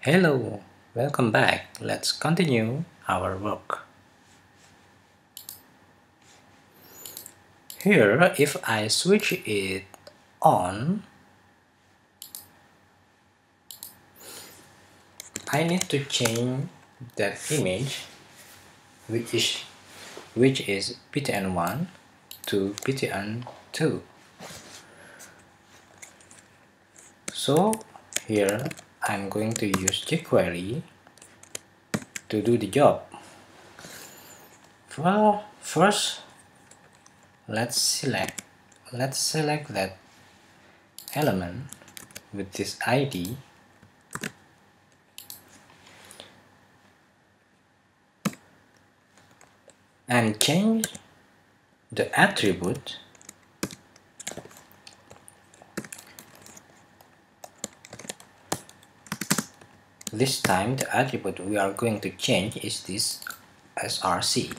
Hello, welcome back. Let's continue our work. Here, if I switch it on, I need to change that image which is ptn1 to ptn2. So here I'm going to use jQuery to do the job. Well, first let's select that element with this ID and change the attribute this time. The attribute we are going to change is this src.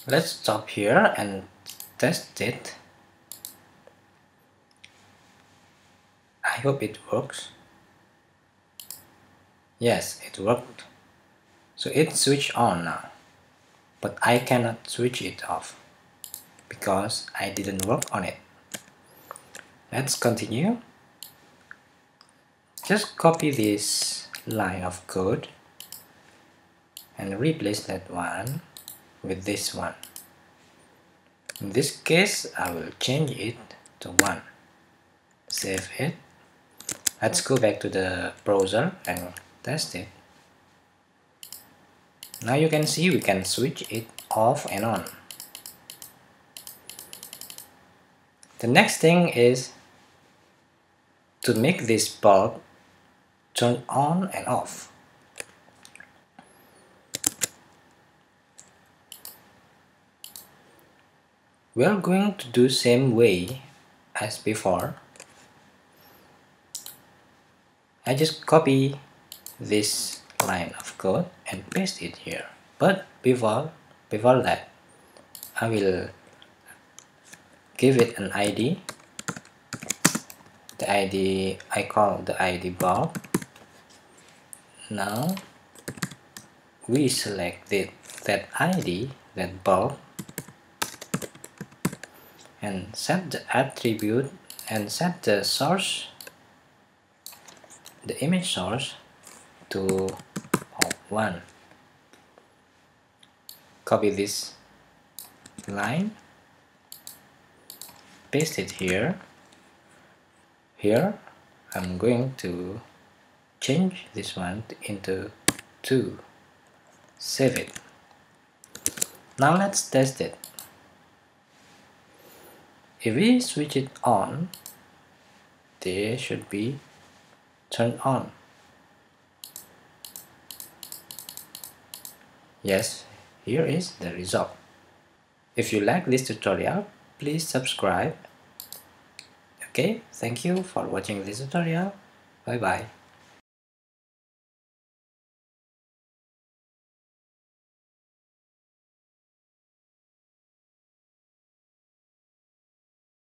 Let's stop here and test it. I hope it works. Yes, it worked. So it's switched on now, but I cannot switch it off because I didn't work on it. Let's continue. Just copy this line of code and replace that one with this one. In this case, I will change it to 1. Save it. Let's go back to the browser and test it. Now you can see we can switch it off and on. The next thing is to make this bulb turn on and off. We are going to do same way as before. I just copy this line of code and paste it here. But before that, I will give it an ID. The ID I call the ID bulb. Now we select that ID, that bulb, and set the attribute and set the source, the image source, to 1. Copy this line, paste it here. Here I'm going to change this one into 2. Save it. Now let's test it. If we switch it on, they should be turned on. Yes, here is the result. If you like this tutorial, please subscribe. Okay, thank you for watching this tutorial. Bye bye.